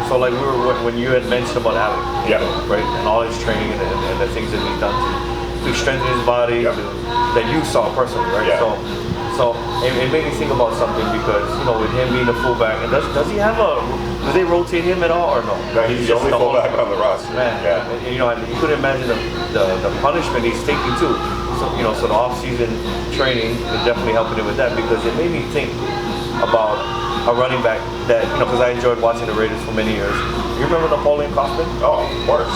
So like when you had mentioned about Alec, right, and all his training and the things that he's done to strengthen his body, that you saw personally, right? So it made me think about something because with him being a fullback, and does he have do they rotate him at all or no? No, he's the only fullback on the roster. Man, and you could imagine the punishment he's taking too. So so the off-season training is definitely helping him with that because it made me think about a running back that because I enjoyed watching the Raiders for many years. You remember Napoleon Kaufman? Oh, of course.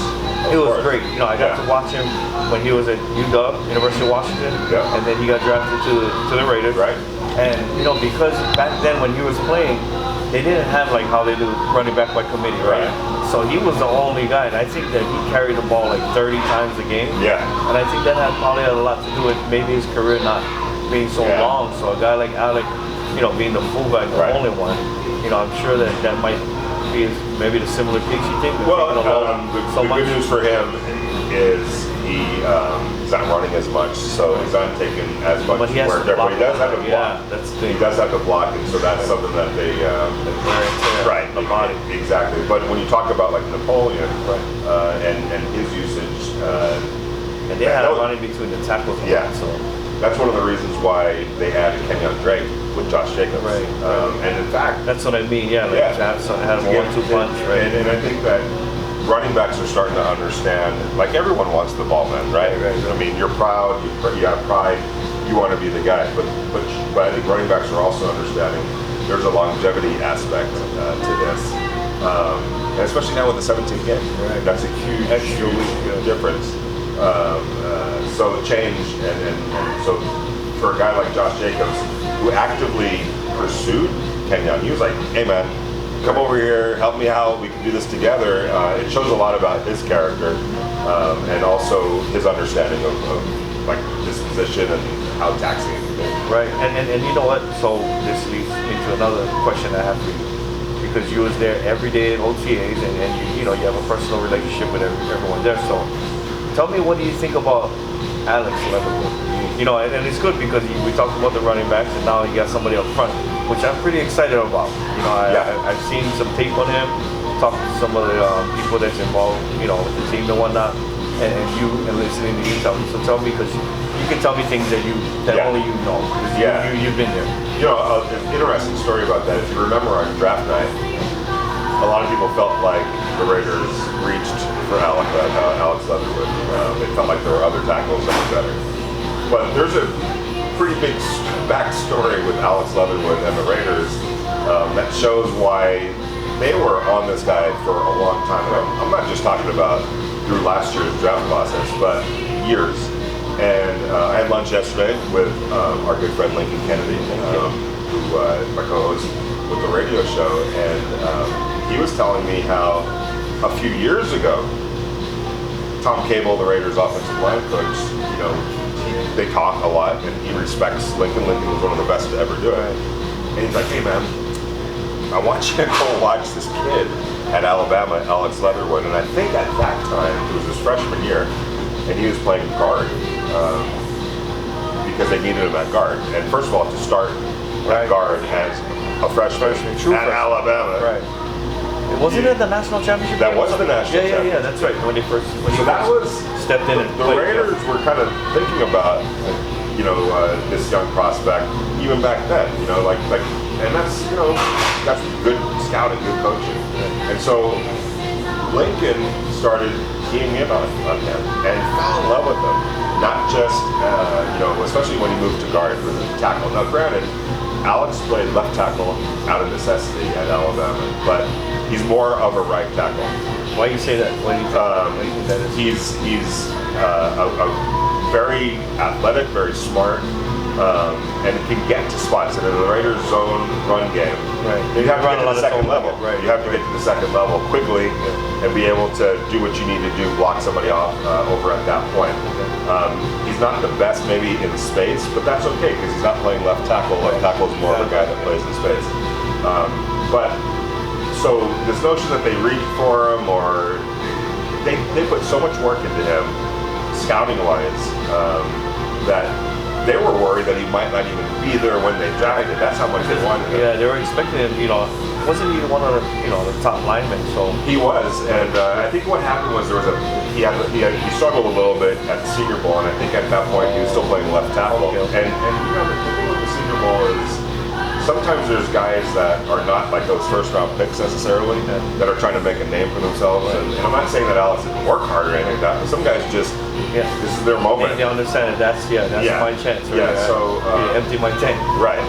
It was great. I got to watch him when he was at UW, University of Washington, and then he got drafted to the Raiders. Right. And because back then when he was playing, they didn't have like how they do running back by committee, right? So he was the only guy, and I think that he carried the ball like 30 times a game. Yeah. And I think that probably had a lot to do with maybe his career not being so long. So a guy like Alec, being the fullback, the only one, I'm sure that might be maybe the similar case you think. Well, the good news for him is he's not running as much, so he's not taking as much work there. But he does have to block. Yeah, that's the thing. He does have to block, and so that's something that they the body. Exactly. But when you talk about like Napoleon and his usage, and they had a running between the tackles. So that's one of the reasons why they added Kenyon Drake with Josh Jacobs. Right. And in fact, that's what I mean. To have a 1-2 punch. Right. And I think that running backs are starting to understand, like everyone wants the ball man, right? I mean, you're proud, you have pride, you want to be the guy, but I think running backs are also understanding there's a longevity aspect to this, and especially now with the 17th game, that's a huge difference. So the change, and so for a guy like Josh Jacobs, who actively pursued Kenyon, he was like, hey man, come over here, help me out, we can do this together. It shows a lot about his character and also his understanding of like this position and how taxing it can be. Right, and you know what? So this leads into another question I have for you. Because you was there every day at OTAs and you have a personal relationship with everyone there. So tell me, what do you think about Alex Leatherwood? And it's good because we talked about the running backs and now he got somebody up front, which I'm pretty excited about. I've seen some tape on him, talked to some of the people that's involved, with the team and whatnot, and listening to you tell me. So tell me, because you can tell me things that only you know. You've been there. An interesting story about that. If you remember on draft night, a lot of people felt like the Raiders reached for Alex Leatherwood. It felt like there were other tackles that were better. But there's a pretty big backstory with Alex Leatherwood and the Raiders that shows why they were on this guy for a long time. And I'm not just talking about through last year's draft process, but years. And I had lunch yesterday with our good friend Lincoln Kennedy, who is my co-host with the radio show, and he was telling me how a few years ago, Tom Cable, the Raiders' offensive line coach, they talk a lot, and he respects Lincoln. Lincoln was one of the best to ever do it. And he's like, hey man, I want you to go watch this kid at Alabama, Alex Leatherwood. And I think at that time, it was his freshman year, and he was playing guard because they needed him at guard. And first of all, to start at guard as a freshman at Alabama. Right. Wasn't it the national championship? That was the national championship. Yeah, that's right. When he first stepped in, the Raiders were kind of thinking about, this young prospect even back then. And that's that's good scouting, good coaching. And so Lincoln started keying in on him and fell in love with him. Not just especially when he moved to guard for the tackle. Now, granted, Alex played left tackle out of necessity at Alabama, but he's more of a right tackle. Why do you say that? What do you think that is? He's a very athletic, very smart, and can get to spots. And in the Raiders' zone run game, you have to get to the second level. You have to get to the second level quickly and be able to do what you need to do, block somebody off over at that point. He's not the best maybe in space, but that's okay because he's not playing left tackle. Left tackle is more of a guy that plays in space. So this notion that they reach for him or they put so much work into him, scouting wise, that they were worried that he might not even be there when they drafted. That's how much they wanted him. Yeah, they were expecting him. Wasn't he one of the the top linemen? So he was, and I think what happened was he struggled a little bit at the Senior Bowl, and I think at that point he was still playing left tackle. Okay. And the thing with the Senior Bowl is sometimes there's guys that are not like those first round picks necessarily that are trying to make a name for themselves. And I'm not saying that Alex didn't work hard or anything like that, but some guys just this is their moment. They understand that that's my chance. Right? Yeah. So empty my tank. Right.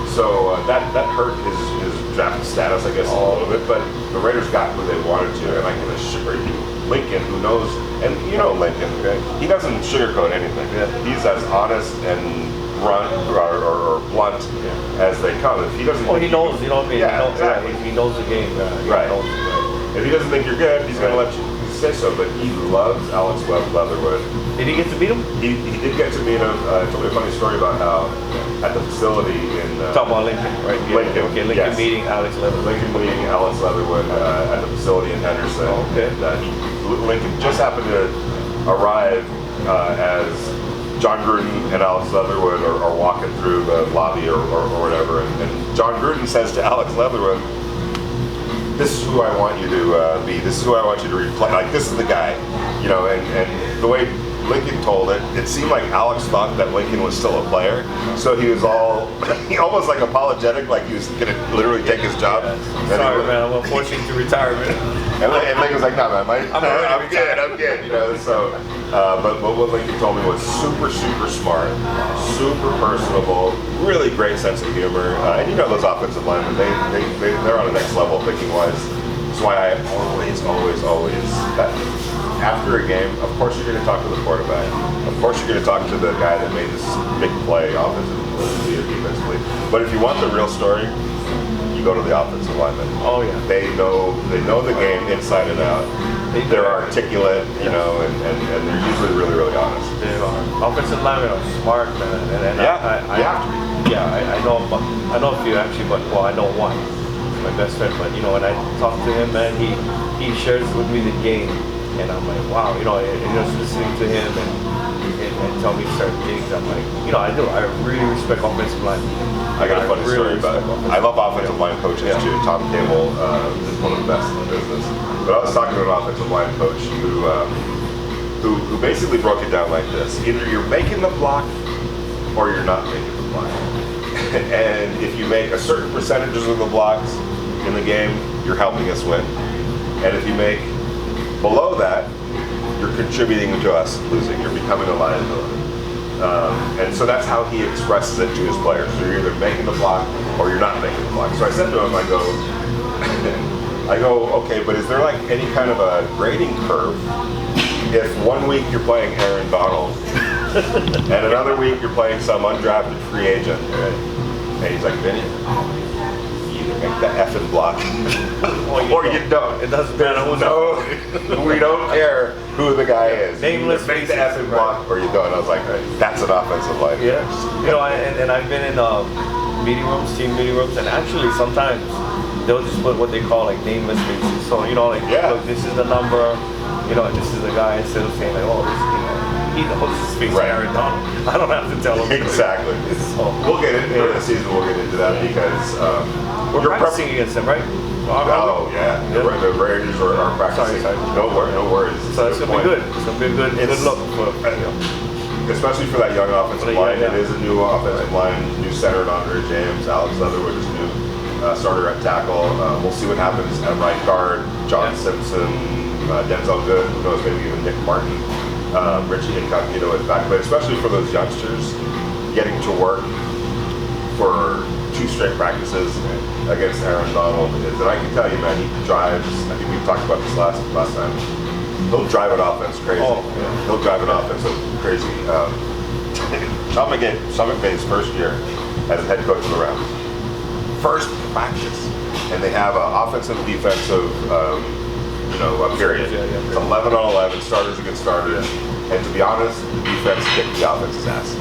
So that hurt his draft status, I guess, a little bit. But the Raiders got who they wanted to, and I can assure you, Lincoln, who knows, and you know Lincoln, okay? He doesn't sugarcoat anything. Yeah. He's as honest and blunt as they come. If he doesn't, he knows. You know what I mean? Yeah, exactly. He knows the game. Right. Knows, right. If he doesn't think you're good, he's going to let you say so. But he loves Alex Leatherwood. Did he get to meet him? He did get to meet him. Told me a funny story about how at the facility in talk about Lincoln, right? Lincoln. Okay, Lincoln meeting Alex Leatherwood. Lincoln meeting Alex Leatherwood at the facility in Henderson. Oh, okay. And Lincoln just happened to arrive as John Gruden and Alex Leatherwood are walking through the lobby or whatever, and John Gruden says to Alex Leatherwood, "This is who I want you to be. This is who I want you to replay. Like, this is the guy." And the way Lincoln told it, it seemed like Alex thought that Lincoln was still a player, so he was almost like apologetic, like he was gonna literally take his job. Yeah. Sorry, man, I'm gonna force you to retirement. And Lincoln was like, "No, man, I'm good." So, but what Lincoln told me was super smart, super personable, really great sense of humor, and those offensive linemen, they're on the next level thinking wise. That's why I always after a game, of course you're going to talk to the quarterback. Of course you're going to talk to the guy that made this big play offensively or defensively. But if you want the real story, you go to the offensive linemen. Oh yeah. They know the game inside and out. They're articulate, and they're usually really honest. They are. Offensive linemen are smart, man. And you have to be. Yeah, I know a few actually, but I know one. My best friend, but when I talk to him, man, he shares with me the game. And I'm like, wow, just listening to him and tell me certain things, I'm like, I do. I really respect offensive line. I got a funny story about it. I love offensive line coaches too. Tom Cable is one of the best in the business. But I was talking to an offensive line coach who basically broke it down like this: either you're making the block or you're not making the block. And if you make a certain percentages of the blocks in the game, you're helping us win. And if you make below that, you're contributing to us losing. You're becoming a liability. And so that's how he expresses it to his players. So you're either making the block or you're not making the block. So I said to him, I go, okay, but is there like any kind of a grading curve? If 1 week you're playing Aaron Donald and another week you're playing some undrafted free agent, and he's like, "Vinny, make the effing block, or you don't." It doesn't matter. We don't care who the guy is. Nameless. Make the effing block, or you don't. I was like, that's an offensive line. Yeah. And I've been in team meeting rooms, and actually sometimes they'll just put what they call like nameless faces. So look, this is the number, and this is the guy, instead of saying like, oh, he knows his face, Aaron Donald. I don't have to tell him. Exactly. So we'll get into during the season. We'll get into that because we're practicing against them, right? Oh yeah. The Raiders are practicing. Sorry. No worries. So it's gonna be good. It's gonna be a good look for especially for that young offensive line. It is a new offensive line, new center, Andre James, Alex Leatherwood is new starter at tackle. We'll see what happens at right guard. John Simpson, Denzel Good, who knows, maybe even Nick Martin. Richie Incognito is back, but especially for those youngsters, getting to work for 2 straight practices against Aaron Donald is, and I can tell you, man, he drives. I think we talked about this last time. He'll drive an offense crazy. He'll drive an offense crazy. Sean McVay's first year as head coach of the Rams, first practice, and they have an offensive and defensive. A period. It's 11 on 11, starters against starters. And to be honest, the defense kicked the offense's ass.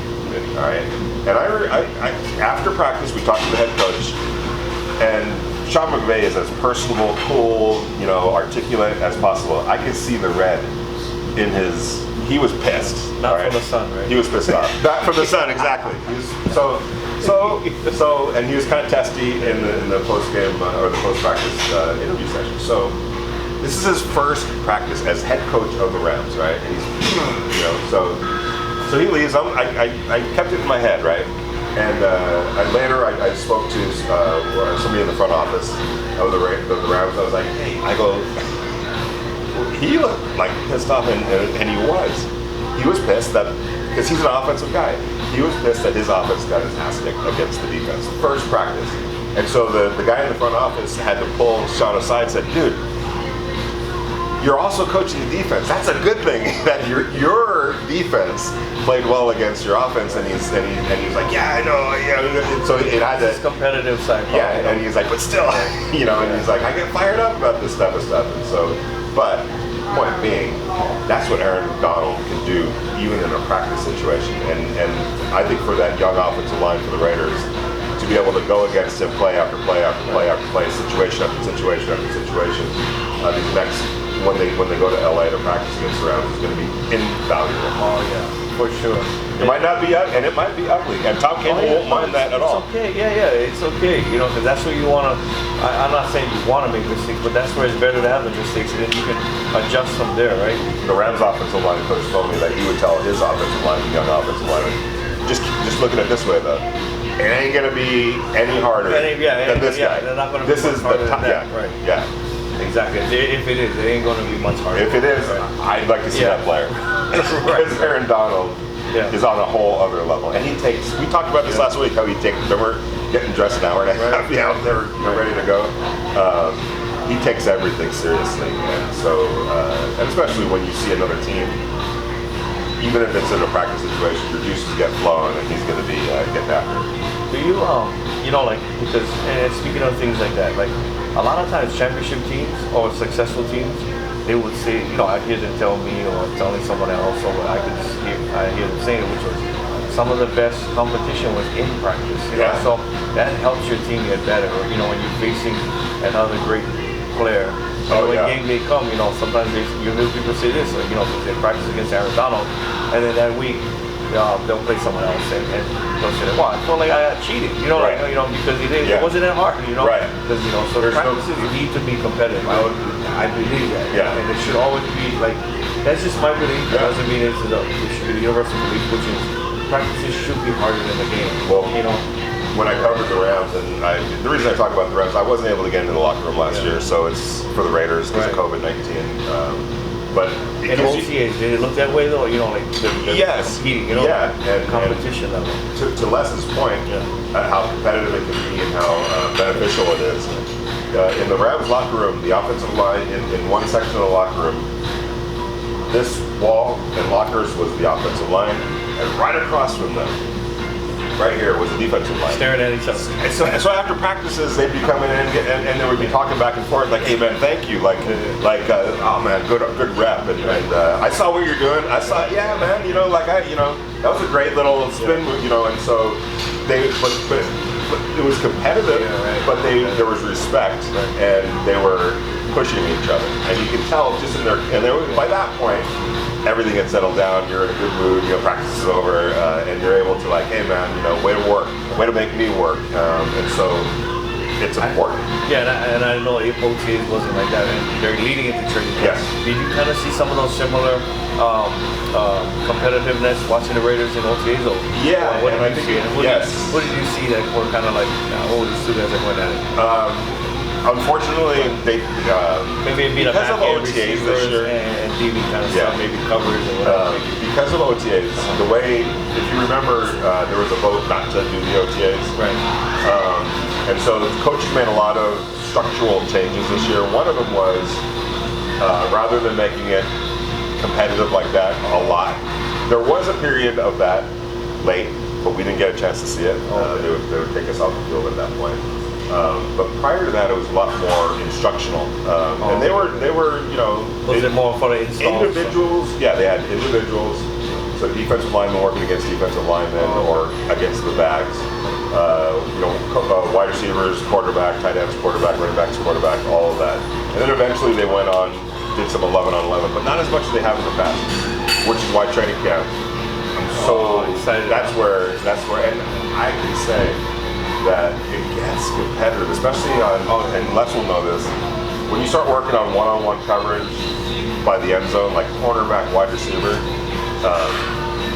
All right. And I after practice, we talked to the head coach, and Sean McVay is as personable, cool, articulate as possible. I could see the red he was pissed. Not from the sun, right? He was pissed off. Not from the sun, exactly. He was, and he was kind of testy in the post game or the post practice interview session. So this is his first practice as head coach of the Rams, right? And he's, so he leaves. I kept it in my head, right? And I spoke to somebody in the front office of the Rams. I was like, hey, he looked like pissed off, and he was pissed that, because he's an offensive guy, he was pissed that his offense got his ass kicked against the defense first practice. And so the guy in the front office had to pull Sean aside and said, dude, you're also coaching the defense. That's a good thing that your defense played well against your offense. And he's like, yeah, I know, yeah. So it had this competitive side. Yeah, and he's like, but still, and he's like, I get fired up about this type of stuff. And so, but point being, that's what Aaron Donald can do even in a practice situation. And I think for that young offensive line for the Raiders to be able to go against him play after play after play after play, situation after situation after situation, these next. When they go to LA to practice against the Rams, is going to be invaluable. Oh yeah, for sure. It might not be, and it might be ugly, and Tom Cable won't mind that at all. It's okay, yeah, it's okay. Because that's where you want to. I'm not saying you want to make mistakes, but that's where it's better to have the mistakes, and then you can adjust from there, right? The Rams offensive line coach told me that he would tell his offensive line, young offensive line, just looking at it this way though, it ain't going to be any harder than this guy. They're not going to this be is harder the top, than that, right? Yeah. Exactly. If it is, it ain't going to be much harder. If it is, I'd like to see that player. Because Aaron Donald is on a whole other level. And we talked about this last week, how they were getting dressed an hour and a half, they're ready to go. He takes everything seriously. And so, and especially when you see another team, even if it's in a practice situation, your juices get flowing and he's going to be getting after it. Do you, because, and speaking of things like that, like, a lot of times championship teams or successful teams, they would say, I hear them tell me or telling someone else, or I hear them saying it, which was some of the best competition was in practice. So that helps your team get better. When you're facing another great player. When game day come, sometimes you hear people say this, because they practice against Aaron Donald, and then that week they'll play someone else, and they'll say, "Well, I felt like I got cheated," because it wasn't that hard, Right. Because so the practices need to be competitive. I believe that. Yeah. And it should always be like, that's just my belief. It doesn't mean it should be the universal belief, which is practices should be harder than the game. Well, when I covered the Rams, and the reason I talk about the Rams, I wasn't able to get into the locker room last year, so it's for the Raiders because of COVID-19. But and OTAs, did it look that way though? Yes, competing, and competition level. To Les's point, how competitive it can be and how beneficial it is. In the Rams locker room, the offensive line in one section of the locker room, this wall and lockers was the offensive line, and right across from them, right here, was the defensive line. Staring at each other. So after practices, they'd be coming in and they would be talking back and forth, like, "Hey man, thank you," "Oh man, good rep," and "I saw what you're doing. I saw, yeah man, that was a great little spin move, and so but it was competitive, but there was respect, and they were pushing each other, and you could tell just in their, and by that point, everything had settled down. You're in a good mood. Practice is over, and you're able to hey man, way to work, way to make me work, and so it's important. And I know OTAs wasn't like that, and they're leading into training. Yes. Did you kind of see some of those similar competitiveness watching the Raiders in OTAs? Yeah, what did you see? What did you see that were kind of like, these two guys are going at it? Unfortunately, they maybe it'd be because of OTAs this year and DB kind of stuff, maybe covers or whatever. Because of OTAs, the way, if you remember, there was a vote not to do the OTAs, right? And so the coaches made a lot of structural changes this year. One of them was rather than making it competitive like that a lot, there was a period of that late, but we didn't get a chance to see it. They would take us off the field at that point. But prior to that, it was a lot more instructional, and they were, Was it more for the individuals? Yeah, they had individuals. So defensive linemen working against defensive linemen or against the backs. Wide receivers, quarterback, tight ends, quarterback, running backs, quarterback, all of that. And then eventually they went on did some 11 on 11, but not as much as they have in the past. Which is why training camp. I'm so excited. That's where, and I can say that it gets competitive, especially on. And Les will know this. When you start working on one-on-one coverage by the end zone, like cornerback, wide receiver,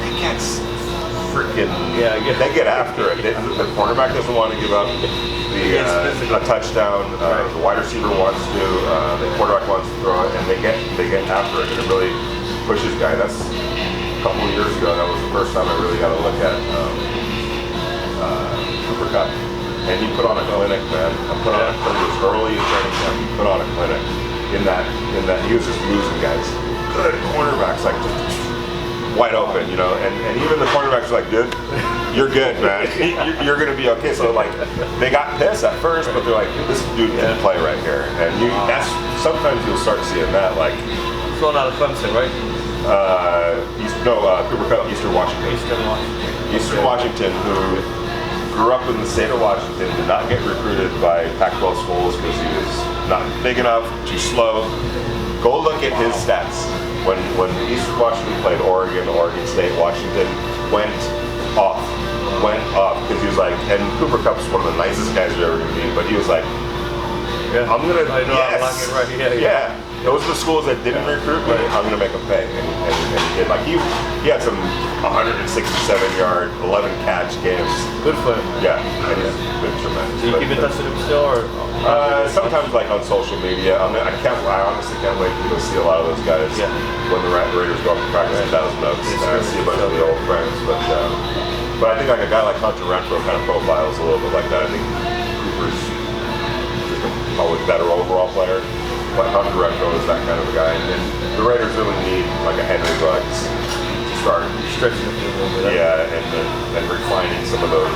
it gets freaking. Yeah, they get after it. The cornerback doesn't want to give up a touchdown. The wide receiver wants to. The quarterback wants to throw it, and they get after it. And it really pushes guys. That's a couple of years ago. That was the first time I really got to look at Cooper Kupp. And he put on a clinic, man. Put on a clinic. It was early in training camp. He put on a clinic. In that, he was just losing guys. Good cornerbacks, like just wide open, you know. And even the cornerbacks were like, dude, you're good, man. You're gonna be okay. So like, they got pissed at first, but they're like, this dude can play right here. And that's sometimes you'll start seeing that, like. Going out of Clemson, right? Cooper Kupp, Eastern Washington. Eastern Washington, who grew up in the state of Washington, did not get recruited by Pac-12 schools because he was not big enough, too slow. Go look at his stats. When Eastern Washington played Oregon State, Washington went off because he was like, and Cooper Kupp's one of the nicest guys you're ever gonna meet, but he was like, I'm gonna, yeah. Those are the schools that didn't recruit me. I'm gonna make them pay. And like he had some 167-yard, 11-catch games. Good for him. Yeah, and he's been tremendous. Do you keep in touch with him still, or? Sometimes, like on social media. I honestly can't wait to go see a lot of those guys when the Raiders go up to practice in Thousand Oaks. I see a bunch of the old friends, but I think like a guy like Hunter Renfrow kind of profiles a little bit like that. I think Cooper's just probably a better overall player. But Hunter Renfrow is that kind of a guy, and the Raiders really need like a Henry Ruggs to start stretching it a little bit. Yeah, and refining some of those,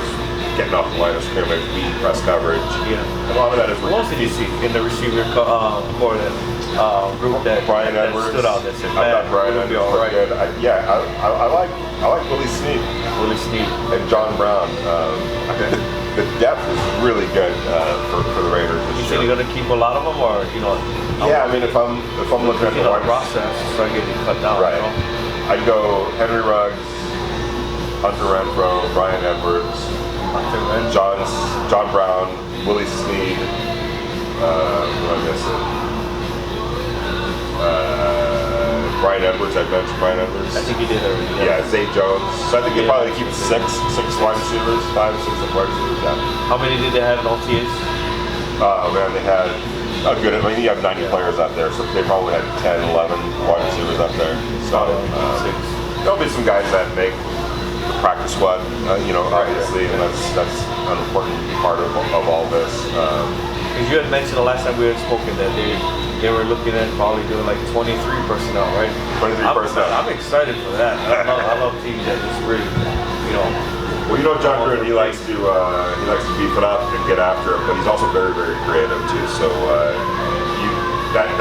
getting off the line of scrimmage, beating press coverage. Yeah, a lot of that is. What else did you see in the receiver core that group that Brian Edwards stood out? That said, I thought Brian Edwards all right. Good. I like Willie Snead. And John Brown. The depth is really good for the Raiders this You year. think you're gonna keep a lot of them, or Yeah, I mean, if I'm looking at the wide process, start getting cut down. Right. You know? I'd go Henry Ruggs, Hunter Renfrow, Brian Edwards, John Brown, Willie Snead. Who am I missing? Brian Edwards. I mentioned Brian Edwards. I think you did already. Yeah, Zay Jones. So I think you probably keep six wide receivers, 5 or 6 wide receivers. Yeah. How many did they have in OTAs? Oh man, they had a good. I mean, you have 90 players out there, so they probably had 10, 11 wide receivers out there. So there'll be some guys that make the practice squad, obviously, and that's an important part of all this. Because you had mentioned the last time we had spoken that they were looking at probably doing like 23 personnel, right? 23 personnel. I'm excited for that. I love teams that just really, Well, John Gruden, he likes to beef it up and get after it, but he's also very, very creative too. So that